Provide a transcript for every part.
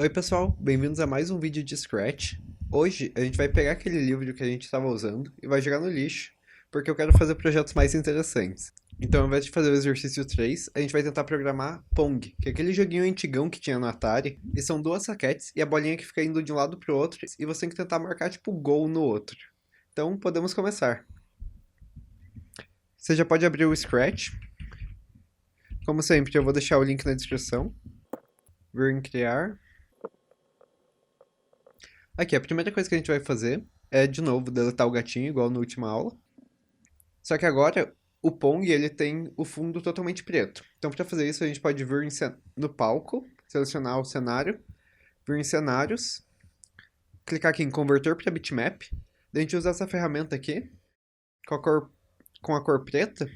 Oi pessoal, bem-vindos a mais um vídeo de Scratch. Hoje a gente vai pegar aquele livro que a gente estava usando e vai jogar no lixo, porque eu quero fazer projetos mais interessantes. Então, ao invés de fazer o exercício 3, a gente vai tentar programar Pong, que é aquele joguinho antigão que tinha no Atari, e são duas raquetes e a bolinha que fica indo de um lado pro outro, e você tem que tentar marcar tipo gol no outro. Então, podemos começar. Você já pode abrir o Scratch. Como sempre, eu vou deixar o link na descrição. Vir em criar. Aqui, a primeira coisa que a gente vai fazer é, de novo, deletar o gatinho, igual na última aula. Só que agora, o Pong, ele tem o fundo totalmente preto. Então, para fazer isso, a gente pode vir no palco, selecionar o cenário, vir em cenários, clicar aqui em converter para bitmap. Daí a gente usa essa ferramenta aqui, com a cor preta,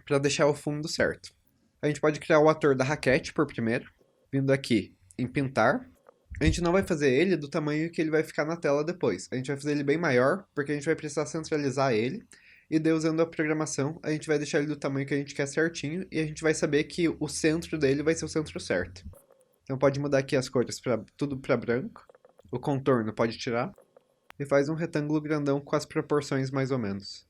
para deixar o fundo certo. A gente pode criar o ator da raquete por primeiro, vindo aqui em pintar. A gente não vai fazer ele do tamanho que ele vai ficar na tela depois. A gente vai fazer ele bem maior, porque a gente vai precisar centralizar ele. E daí, usando a programação, a gente vai deixar ele do tamanho que a gente quer certinho. E a gente vai saber que o centro dele vai ser o centro certo. Então pode mudar aqui as cores tudo para branco. O contorno pode tirar. E faz um retângulo grandão com as proporções mais ou menos.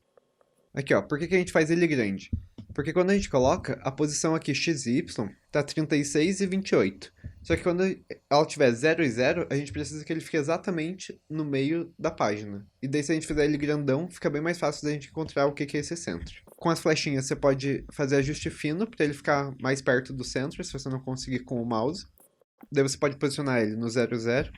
Aqui, ó. Por que a gente faz ele grande? Porque quando a gente coloca, a posição aqui x e y tá 36 e 28. Só que quando ela tiver 0 e 0, a gente precisa que ele fique exatamente no meio da página. E daí se a gente fizer ele grandão, fica bem mais fácil da gente encontrar o que é esse centro. Com as flechinhas você pode fazer ajuste fino para ele ficar mais perto do centro, se você não conseguir com o mouse. Daí você pode posicionar ele no 0, 0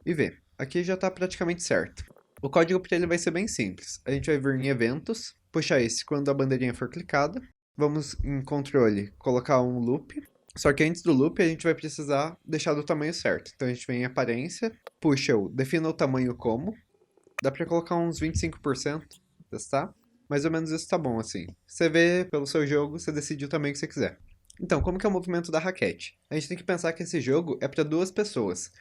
e ver. Aqui já está praticamente certo. O código para ele vai ser bem simples. A gente vai vir em eventos, puxar esse quando a bandeirinha for clicada. Vamos em controle, colocar um loop. Só que antes do loop a gente vai precisar deixar do tamanho certo. Então a gente vem em aparência, puxa o defina o tamanho como. Dá pra colocar uns 25%, testar. Mais ou menos isso tá bom assim. Você vê pelo seu jogo, você decide o tamanho que você quiser. Então, como que é o movimento da raquete? A gente tem que pensar que esse jogo é para duas pessoas.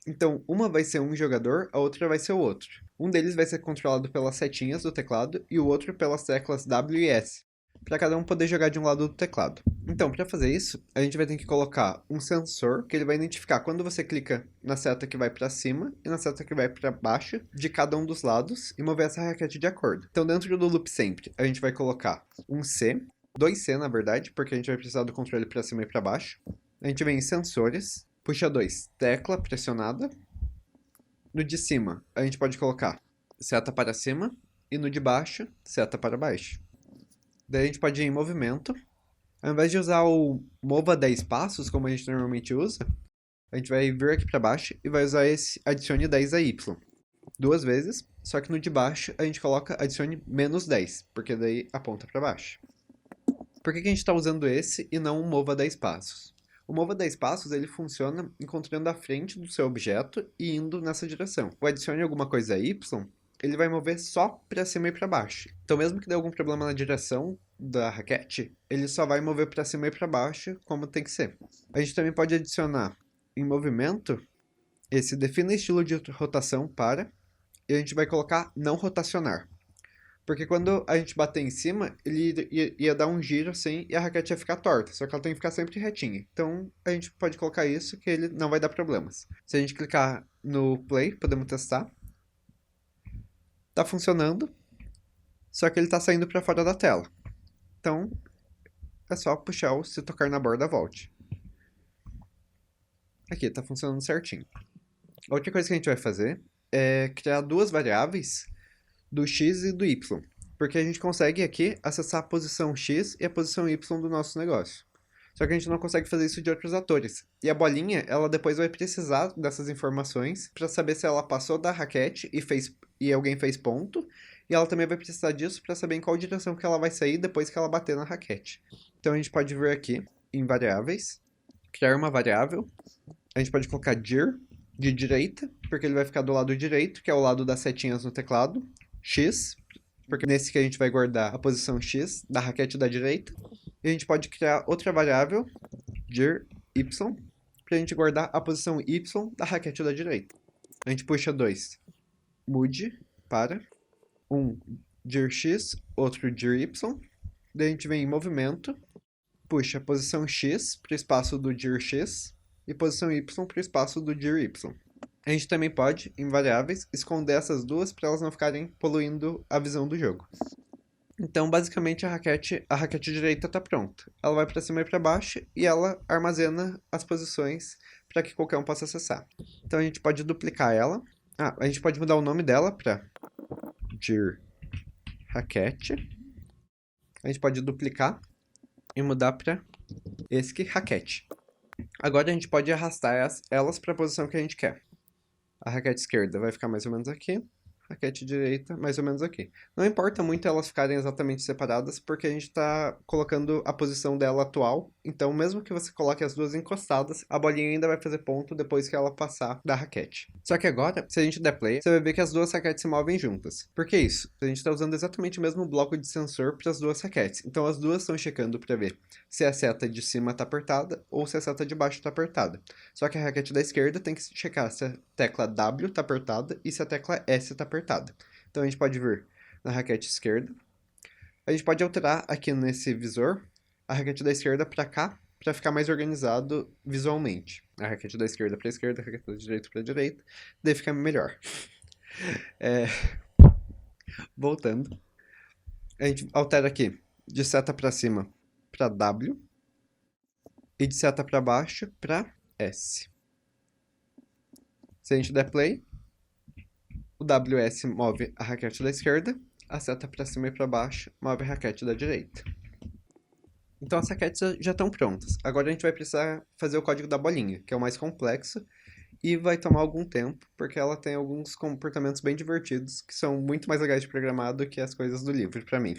Então, uma vai ser um jogador, a outra vai ser o outro. Um deles vai ser controlado pelas setinhas do teclado e o outro pelas teclas W e S, para cada um poder jogar de um lado do teclado. Então, para fazer isso, a gente vai ter que colocar um sensor que ele vai identificar quando você clica na seta que vai para cima e na seta que vai para baixo de cada um dos lados e mover essa raquete de acordo. Então, dentro do loop sempre, a gente vai colocar um C, dois C na verdade, porque a gente vai precisar do controle para cima e para baixo. A gente vem em sensores, puxa 2, tecla pressionada. No de cima, a gente pode colocar seta para cima e no de baixo, seta para baixo. Daí a gente pode ir em movimento. Ao invés de usar o mova 10 passos, como a gente normalmente usa, a gente vai vir aqui para baixo e vai usar esse adicione 10 a y. Duas vezes, só que no de baixo a gente coloca adicione menos 10, porque daí aponta para baixo. Por que a gente está usando esse e não o mova 10 passos? O mova 10 passos ele funciona encontrando a frente do seu objeto e indo nessa direção. O adicione alguma coisa a y, ele vai mover só para cima e para baixo. Então, mesmo que dê algum problema na direção da raquete, ele só vai mover para cima e para baixo como tem que ser. A gente também pode adicionar em movimento esse defina estilo de rotação para, e a gente vai colocar não rotacionar. Porque quando a gente bater em cima, ele ia dar um giro assim e a raquete ia ficar torta. Só que ela tem que ficar sempre retinha. Então a gente pode colocar isso que ele não vai dar problemas. Se a gente clicar no play, podemos testar. Tá funcionando, só que ele tá saindo para fora da tela. Então é só puxar o se tocar na borda volte. Aqui, tá funcionando certinho. A outra coisa que a gente vai fazer é criar duas variáveis do x e do y, porque a gente consegue aqui acessar a posição x e a posição y do nosso negócio. Só que a gente não consegue fazer isso de outros atores. E a bolinha, ela depois vai precisar dessas informações para saber se ela passou da raquete e alguém fez ponto, e ela também vai precisar disso para saber em qual direção que ela vai sair depois que ela bater na raquete. Então a gente pode vir aqui em variáveis, criar uma variável, a gente pode colocar dir de direita, porque ele vai ficar do lado direito, que é o lado das setinhas no teclado, x, porque nesse que a gente vai guardar a posição x da raquete da direita. E a gente pode criar outra variável, dir y, para a gente guardar a posição y da raquete da direita. A gente puxa dois, mude para um dir x, outro dir y. Daí a gente vem em movimento, puxa a posição x para o espaço do dir x e posição Y para o espaço do dir Y. A gente também pode, em variáveis, esconder essas duas para elas não ficarem poluindo a visão do jogo. Então, basicamente, a raquete direita está pronta. Ela vai para cima e para baixo e ela armazena as posições para que qualquer um possa acessar. Então, a gente pode duplicar ela. A gente pode mudar o nome dela para dir raquete. A gente pode duplicar e mudar para esc raquete. Agora, a gente pode arrastar elas para a posição que a gente quer. A raquete esquerda vai ficar mais ou menos aqui. Raquete direita, mais ou menos aqui. Não importa muito elas ficarem exatamente separadas, porque a gente está colocando a posição dela atual. Então, mesmo que você coloque as duas encostadas, a bolinha ainda vai fazer ponto depois que ela passar da raquete. Só que agora, se a gente der play, você vai ver que as duas raquetes se movem juntas. Por que isso? A gente está usando exatamente o mesmo bloco de sensor para as duas raquetes. Então, as duas estão checando para ver se a seta de cima está apertada ou se a seta de baixo está apertada. Só que a raquete da esquerda tem que checar se a tecla W está apertada e se a tecla S está apertada. Então a gente pode vir na raquete esquerda. A gente pode alterar aqui nesse visor a raquete da esquerda para cá, para ficar mais organizado visualmente. A raquete da esquerda para a esquerda, a raquete da direita para a direita, daí fica melhor. Voltando. A gente altera aqui de seta para cima para W e de seta para baixo para S. Se a gente der play, o WS move a raquete da esquerda, a seta para cima e para baixo move a raquete da direita. Então as raquetes já estão prontas. Agora a gente vai precisar fazer o código da bolinha, que é o mais complexo e vai tomar algum tempo, porque ela tem alguns comportamentos bem divertidos, que são muito mais legais de programar do que as coisas do livro para mim.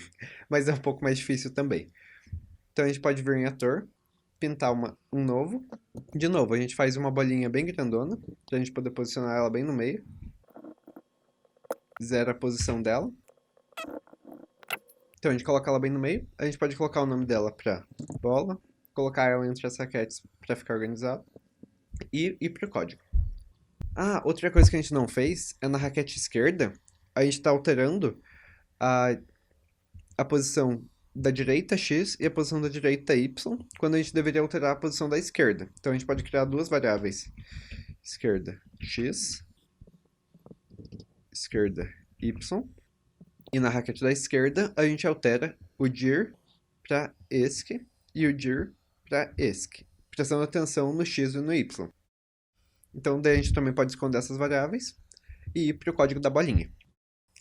Mas é um pouco mais difícil também. Então a gente pode vir em ator, pintar um novo. De novo, a gente faz uma bolinha bem grandona, para a gente poder posicionar ela bem no meio. Zera a posição dela. Então a gente coloca ela bem no meio. A gente pode colocar o nome dela para bola, colocar ela entre as raquetes para ficar organizado e ir para o código. Outra coisa que a gente não fez é na raquete esquerda, a gente está alterando a posição da direita X e a posição da direita Y, quando a gente deveria alterar a posição da esquerda. Então a gente pode criar duas variáveis. Esquerda X, esquerda Y, e na raquete da esquerda a gente altera o dir para esc e o dir para esc, prestando atenção no X e no Y. Então daí a gente também pode esconder essas variáveis e ir para o código da bolinha.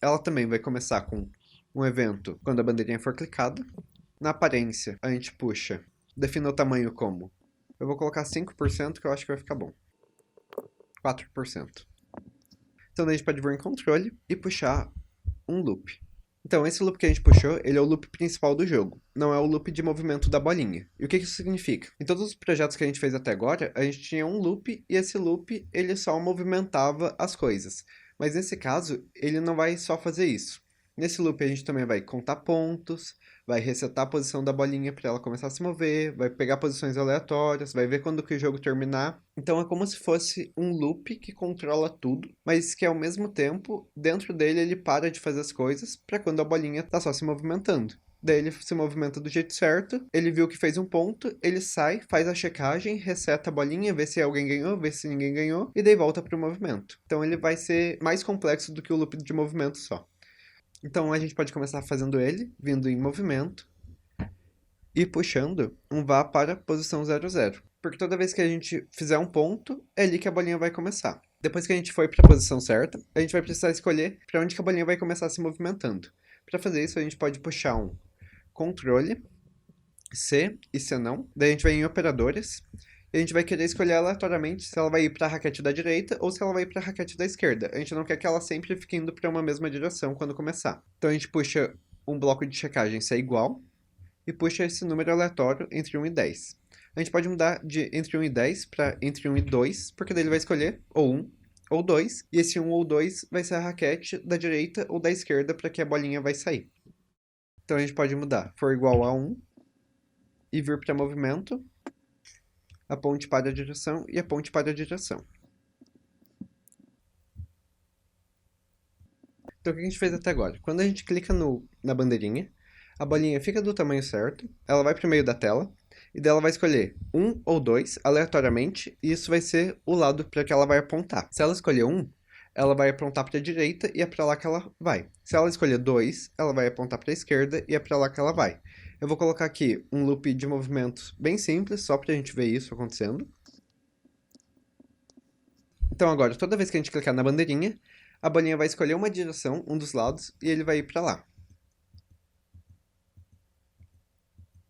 Ela também vai começar com um evento quando a bandeirinha for clicada. Na aparência a gente puxa, define o tamanho como, eu vou colocar 5% que eu acho que vai ficar bom, 4%. Então daí a gente pode vir em controle e puxar um loop. Então esse loop que a gente puxou, ele é o loop principal do jogo, não é o loop de movimento da bolinha. E o que isso significa? Em todos os projetos que a gente fez até agora, a gente tinha um loop e esse loop ele só movimentava as coisas. Mas nesse caso, ele não vai só fazer isso. Nesse loop a gente também vai contar pontos, vai resetar a posição da bolinha para ela começar a se mover, vai pegar posições aleatórias, vai ver quando que o jogo terminar. Então é como se fosse um loop que controla tudo, mas que ao mesmo tempo, dentro dele ele para de fazer as coisas para quando a bolinha tá só se movimentando. Daí ele se movimenta do jeito certo, ele viu que fez um ponto, ele sai, faz a checagem, reseta a bolinha, vê se alguém ganhou, vê se ninguém ganhou, e daí volta pro movimento. Então ele vai ser mais complexo do que o loop de movimento só. Então a gente pode começar fazendo ele, vindo em movimento, e puxando um vá para a posição 00. Porque toda vez que a gente fizer um ponto, é ali que a bolinha vai começar. Depois que a gente for para a posição certa, a gente vai precisar escolher para onde que a bolinha vai começar se movimentando. Para fazer isso, a gente pode puxar um controle, C e C não. Daí a gente vai em operadores, e a gente vai querer escolher aleatoriamente se ela vai ir para a raquete da direita ou se ela vai para a raquete da esquerda. A gente não quer que ela sempre fique indo para uma mesma direção quando começar. Então a gente puxa um bloco de checagem se é igual e puxa esse número aleatório entre 1 e 10. A gente pode mudar de entre 1 e 10 para entre 1 e 2, porque daí ele vai escolher ou 1 ou 2, e esse 1 ou 2 vai ser a raquete da direita ou da esquerda para que a bolinha vai sair. Então a gente pode mudar for igual a 1 e vir para movimento, a ponte para a direção e a ponte para a direção. Então o que a gente fez até agora? Quando a gente clica na bandeirinha, a bolinha fica do tamanho certo, ela vai para o meio da tela, E daí ela vai escolher um ou dois aleatoriamente, e isso vai ser o lado para que ela vai apontar. Se ela escolher um, ela vai apontar para a direita e é para lá que ela vai. Se ela escolher dois, ela vai apontar para a esquerda e é para lá que ela vai. Eu vou colocar aqui um loop de movimentos bem simples, só para a gente ver isso acontecendo. Então agora, toda vez que a gente clicar na bandeirinha, a bolinha vai escolher uma direção, um dos lados, e ele vai ir para lá.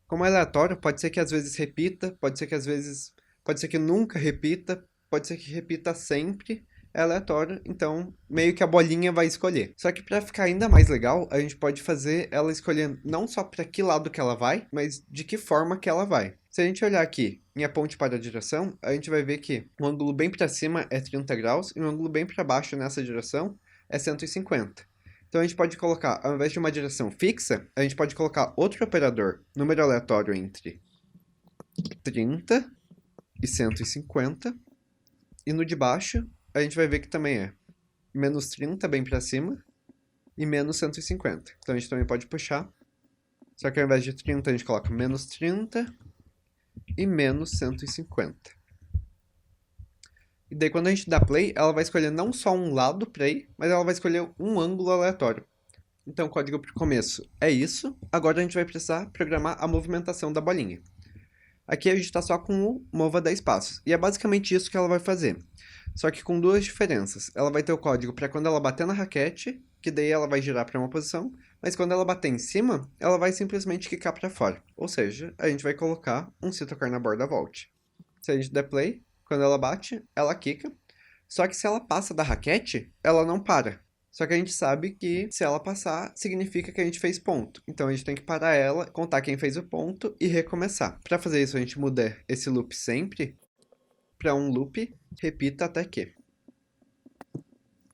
Como é aleatório, pode ser que às vezes repita, pode ser que às vezes, pode ser que nunca repita, pode ser que repita sempre. É aleatório, então meio que a bolinha vai escolher. Só que para ficar ainda mais legal, a gente pode fazer ela escolher não só para que lado que ela vai, mas de que forma que ela vai. Se a gente olhar aqui em aponte para a direção, a gente vai ver que o ângulo bem para cima é 30 graus e o ângulo bem para baixo nessa direção é 150. Então a gente pode colocar, ao invés de uma direção fixa, a gente pode colocar outro operador, número aleatório entre 30 e 150. E no de baixo, a gente vai ver que também é menos 30 bem para cima e menos 150. Então a gente também pode puxar. Só que ao invés de 30, a gente coloca menos 30 e menos 150. E daí quando a gente dá play, ela vai escolher não só um lado para ir, mas ela vai escolher um ângulo aleatório. Então o código para o começo é isso. Agora a gente vai precisar programar a movimentação da bolinha. Aqui a gente está só com o mova 10 passos. E é basicamente isso que ela vai fazer. Só que com duas diferenças. Ela vai ter o código para quando ela bater na raquete, que daí ela vai girar para uma posição, mas quando ela bater em cima, ela vai simplesmente quicar para fora. Ou seja, a gente vai colocar um se tocar na borda volte. Se a gente der play, quando ela bate, ela quica. Só que se ela passa da raquete, ela não para. Só que a gente sabe que se ela passar, significa que a gente fez ponto. Então a gente tem que parar ela, contar quem fez o ponto e recomeçar. Para fazer isso, a gente muda esse loop sempre para um loop repita até que.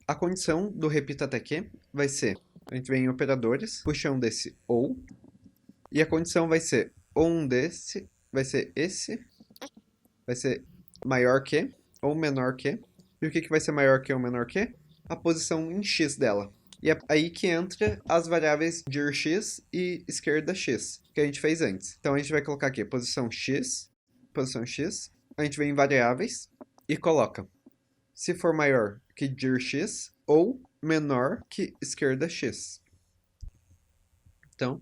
A condição do repita até que vai ser, a gente vem em operadores, puxa um desse ou, e a condição vai ser ou um desse, vai ser esse, vai ser maior que ou menor que. E o que vai ser maior que ou menor que? A posição em x dela. E é aí que entra as variáveis dir x e esquerda x, que a gente fez antes. Então a gente vai colocar aqui posição x, a gente vem em variáveis e coloca se for maior que dir x ou menor que esquerda x. Então,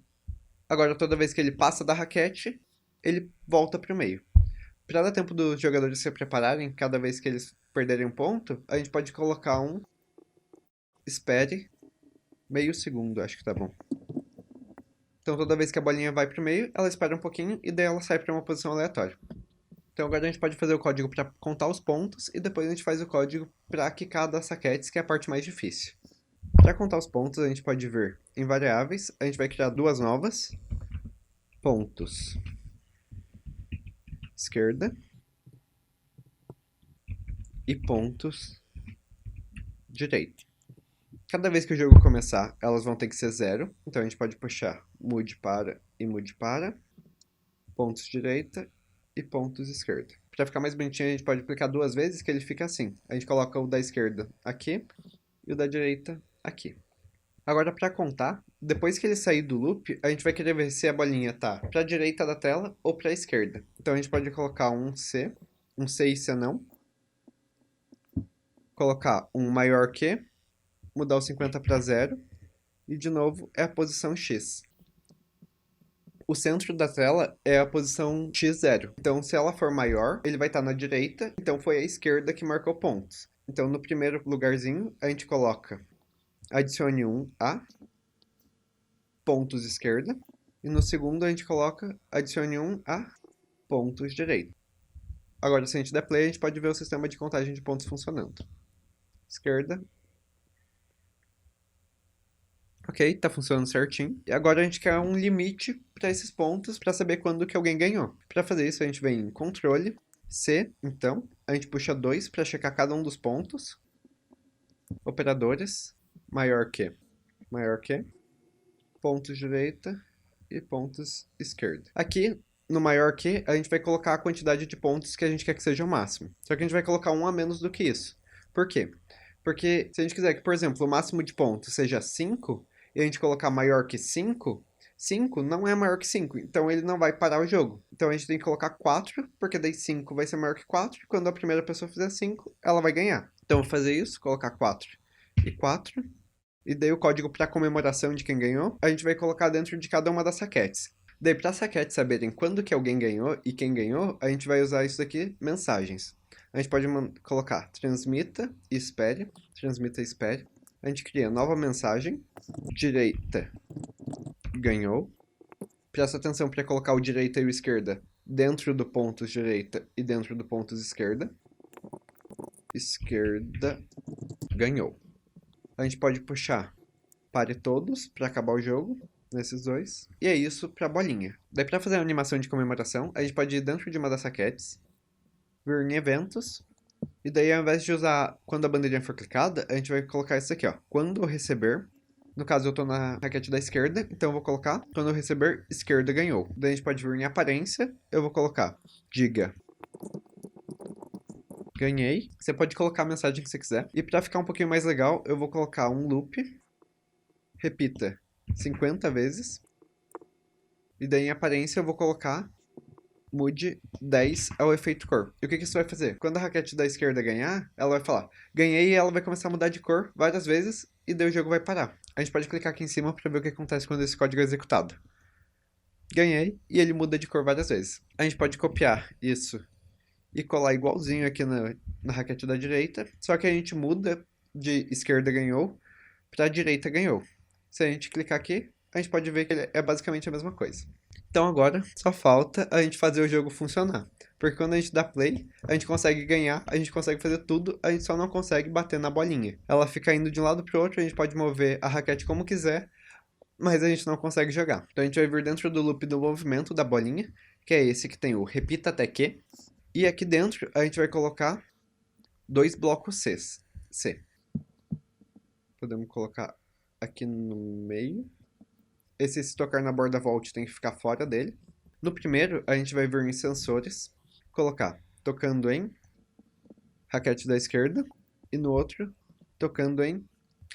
agora toda vez que ele passa da raquete, ele volta para o meio. Para dar tempo dos jogadores se prepararem, cada vez que eles perderem um ponto, a gente pode colocar um espere meio segundo, acho que tá bom. Então toda vez que a bolinha vai pro meio, ela espera um pouquinho e daí ela sai para uma posição aleatória. Então agora a gente pode fazer o código para contar os pontos e depois a gente faz o código para quicar das raquetes, que é a parte mais difícil. Para contar os pontos, a gente pode vir em variáveis, a gente vai criar duas novas, pontos esquerda e pontos direita. Cada vez que o jogo começar, elas vão ter que ser 0. Então a gente pode puxar mude para e mude para, pontos direita e pontos esquerda. Para ficar mais bonitinho, a gente pode aplicar duas vezes, que ele fica assim. A gente coloca o da esquerda aqui e o da direita aqui. Agora, para contar, depois que ele sair do loop, a gente vai querer ver se a bolinha está para a direita da tela ou para a esquerda. Então a gente pode colocar um C e C não. Colocar um maior que, mudar o 50 para 0, e de novo é a posição X. O centro da tela é a posição x0. Então, se ela for maior, ele vai estar na direita, então foi a esquerda que marcou pontos. Então, no primeiro lugarzinho, a gente coloca adicione 1 a pontos esquerda, e no segundo a gente coloca adicione 1 a pontos direita. Agora, se a gente der play, a gente pode ver o sistema de contagem de pontos funcionando. Esquerda. Ok, tá funcionando certinho. E agora a gente quer um limite para esses pontos para saber quando que alguém ganhou. Para fazer isso, a gente vem em controle, C, então, a gente puxa 2 para checar cada um dos pontos. Operadores, maior que, pontos direita e pontos esquerda. Aqui, no maior que, a gente vai colocar a quantidade de pontos que a gente quer que seja o máximo. Só que a gente vai colocar um a menos do que isso. Por quê? Porque se a gente quiser que, por exemplo, o máximo de pontos seja 5, e a gente colocar maior que 5, 5 não é maior que 5, então ele não vai parar o jogo. Então a gente tem que colocar 4, porque daí 5 vai ser maior que 4, e quando a primeira pessoa fizer 5, ela vai ganhar. Então eu vou fazer isso, colocar 4 e 4, e daí o código para comemoração de quem ganhou, a gente vai colocar dentro de cada uma das saquetes. Daí para as saquetes saberem quando que alguém ganhou e quem ganhou, a gente vai usar isso daqui, mensagens. A gente pode colocar transmita e espere, transmita e espere. A gente cria nova mensagem, direita ganhou. Presta atenção para colocar o direita e o esquerda dentro do pontos direita e dentro do pontos esquerda. Esquerda ganhou. A gente pode puxar pare todos para acabar o jogo, nesses dois. E é isso para a bolinha. Daí para fazer a animação de comemoração, a gente pode ir dentro de uma das saquetes, vir em eventos, e daí ao invés de usar quando a bandeirinha for clicada, a gente vai colocar isso aqui, ó. Quando eu receber, no caso eu tô na raquete da esquerda, então eu vou colocar quando eu receber, esquerda ganhou. Daí a gente pode vir em aparência, eu vou colocar diga ganhei. Você pode colocar a mensagem que você quiser. E para ficar um pouquinho mais legal, eu vou colocar um loop, repita 50 vezes. E daí em aparência eu vou colocar mude 10 ao efeito cor. E o que isso vai fazer? Quando a raquete da esquerda ganhar, ela vai falar ganhei e ela vai começar a mudar de cor várias vezes e daí o jogo vai parar. A gente pode clicar aqui em cima para ver o que acontece quando esse código é executado. Ganhei e ele muda de cor várias vezes. A gente pode copiar isso e colar igualzinho aqui na raquete da direita, só que a gente muda de esquerda ganhou para direita ganhou. Se a gente clicar aqui, a gente pode ver que ele é basicamente a mesma coisa. Então agora só falta a gente fazer o jogo funcionar. Porque quando a gente dá play, a gente consegue ganhar, a gente consegue fazer tudo, a gente só não consegue bater na bolinha. Ela fica indo de um lado pro outro, a gente pode mover a raquete como quiser, mas a gente não consegue jogar. Então a gente vai vir dentro do loop do movimento da bolinha, que é esse que tem o repita até que. E aqui dentro a gente vai colocar dois blocos C. Podemos colocar aqui no meio. Esse se tocar na borda volt tem que ficar fora dele. No primeiro, a gente vai vir em sensores, colocar tocando em raquete da esquerda e no outro tocando em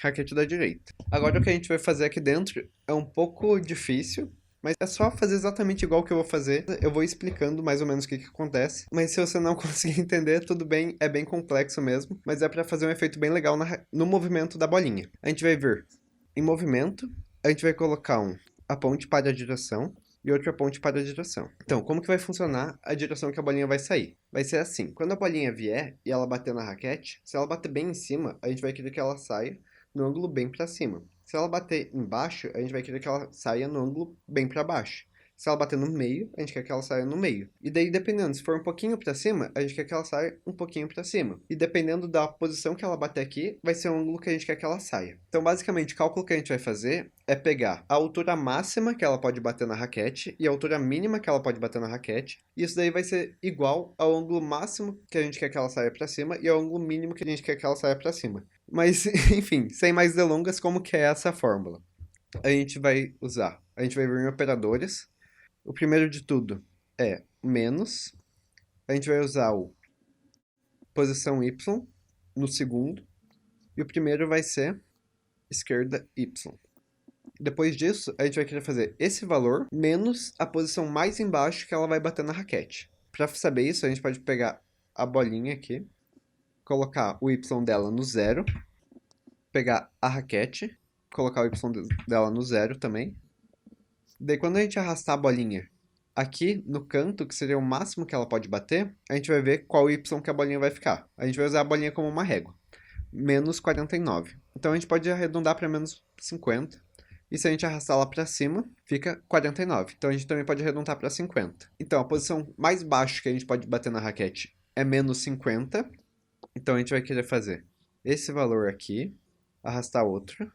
raquete da direita. Agora o que a gente vai fazer aqui dentro é um pouco difícil, mas é só fazer exatamente igual que eu vou fazer. Eu vou explicando mais ou menos o que acontece, mas se você não conseguir entender, tudo bem, é bem complexo mesmo, mas é para fazer um efeito bem legal no movimento da bolinha. A gente vai vir em movimento, a gente vai colocar a ponte para a direção e outra ponte para a direção. Então, como que vai funcionar a direção que a bolinha vai sair? Vai ser assim, quando a bolinha vier e ela bater na raquete, se ela bater bem em cima, a gente vai querer que ela saia no ângulo bem para cima. Se ela bater embaixo, a gente vai querer que ela saia no ângulo bem para baixo. Se ela bater no meio, a gente quer que ela saia no meio. E daí, dependendo, se for um pouquinho para cima, a gente quer que ela saia um pouquinho para cima. E dependendo da posição que ela bater aqui, vai ser o ângulo que a gente quer que ela saia. Então, basicamente, o cálculo que a gente vai fazer é pegar a altura máxima que ela pode bater na raquete e a altura mínima que ela pode bater na raquete. E isso daí vai ser igual ao ângulo máximo que a gente quer que ela saia para cima e ao ângulo mínimo que a gente quer que ela saia para cima. Mas, enfim, sem mais delongas, como que é essa fórmula? A gente vai vir em operadores. O primeiro de tudo é menos. A gente vai usar o posição Y no segundo. E o primeiro vai ser esquerda Y. Depois disso, a gente vai querer fazer esse valor menos a posição mais embaixo que ela vai bater na raquete. Para saber isso, a gente pode pegar a bolinha aqui, colocar o Y dela no zero, pegar a raquete, colocar o Y dela no zero também. Daí quando a gente arrastar a bolinha aqui no canto, que seria o máximo que ela pode bater, a gente vai ver qual Y que a bolinha vai ficar. A gente vai usar a bolinha como uma régua. Menos 49. Então a gente pode arredondar para menos 50. E se a gente arrastar lá para cima, fica 49. Então a gente também pode arredondar para 50. Então a posição mais baixa que a gente pode bater na raquete é menos 50. Então a gente vai querer fazer esse valor aqui, arrastar outro,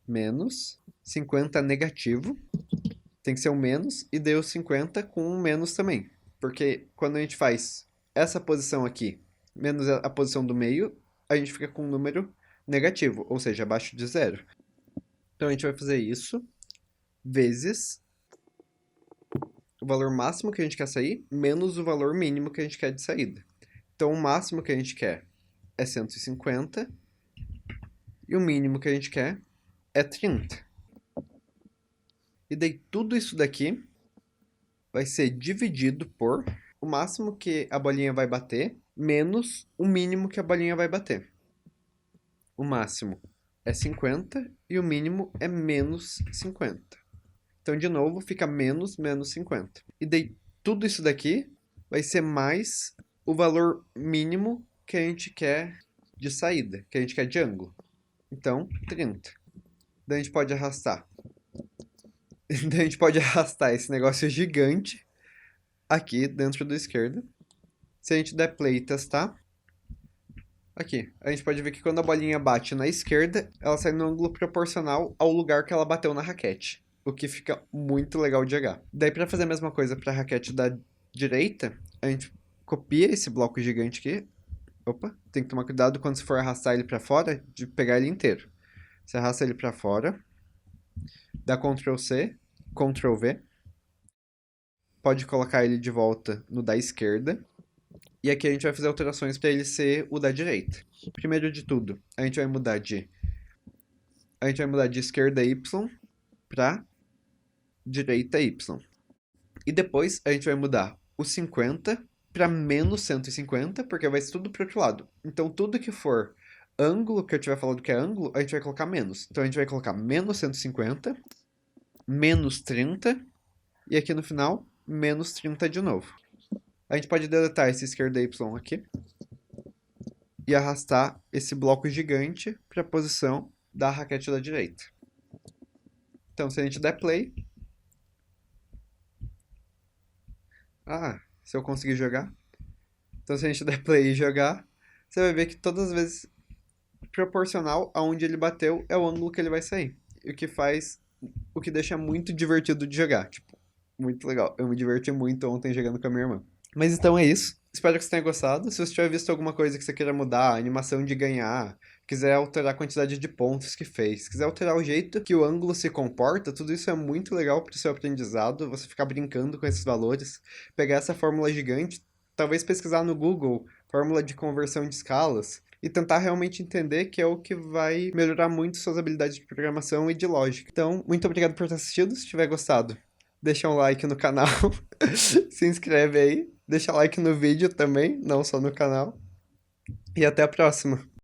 menos 50 negativo. Tem que ser um menos e deu 50 com um menos também. Porque quando a gente faz essa posição aqui, menos a posição do meio, a gente fica com um número negativo, ou seja, abaixo de zero. Então a gente vai fazer isso vezes o valor máximo que a gente quer sair, menos o valor mínimo que a gente quer de saída. Então o máximo que a gente quer é 150 e o mínimo que a gente quer é 30. E daí tudo isso daqui vai ser dividido por o máximo que a bolinha vai bater, menos o mínimo que a bolinha vai bater. O máximo é 50 e o mínimo é menos 50. Então, de novo, fica menos 50. E daí tudo isso daqui vai ser mais o valor mínimo que a gente quer de saída, que a gente quer de ângulo. Então, 30. Daí a gente pode arrastar. Daí a gente pode arrastar esse negócio gigante aqui dentro do esquerdo. Se a gente der play e testar, aqui, a gente pode ver que quando a bolinha bate na esquerda, ela sai no ângulo proporcional ao lugar que ela bateu na raquete, o que fica muito legal de jogar. Daí, para fazer a mesma coisa para a raquete da direita, a gente copia esse bloco gigante aqui. Opa, tem que tomar cuidado quando você for arrastar ele para fora, de pegar ele inteiro. Você arrasta ele para fora, dá Ctrl C, Ctrl V, pode colocar ele de volta no da esquerda. E aqui a gente vai fazer alterações para ele ser o da direita. Primeiro de tudo, a gente vai mudar de esquerda Y para direita Y. E depois a gente vai mudar o 50 para menos 150, porque vai ser tudo para o outro lado. Então tudo que for ângulo, que eu tiver falado que é ângulo, a gente vai colocar menos. Então a gente vai colocar menos 150, menos 30, e aqui no final, menos 30 de novo. A gente pode deletar esse esquerda Y aqui e arrastar esse bloco gigante para a posição da raquete da direita. Então, se a gente der play... se eu conseguir jogar. Então, se a gente der play e jogar, você vai ver que todas as vezes proporcional aonde ele bateu é o ângulo que ele vai sair. O que deixa muito divertido de jogar. Tipo, muito legal. Eu me diverti muito ontem jogando com a minha irmã. Mas então é isso. Espero que você tenha gostado. Se você tiver visto alguma coisa que você queira mudar, a animação de ganhar, quiser alterar a quantidade de pontos que fez, quiser alterar o jeito que o ângulo se comporta, tudo isso é muito legal para o seu aprendizado, você ficar brincando com esses valores, pegar essa fórmula gigante, talvez pesquisar no Google, fórmula de conversão de escalas, e tentar realmente entender que é o que vai melhorar muito suas habilidades de programação e de lógica. Então, muito obrigado por ter assistido. Se tiver gostado, deixa um like no canal, se inscreve aí, deixa like no vídeo também, não só no canal. E até a próxima!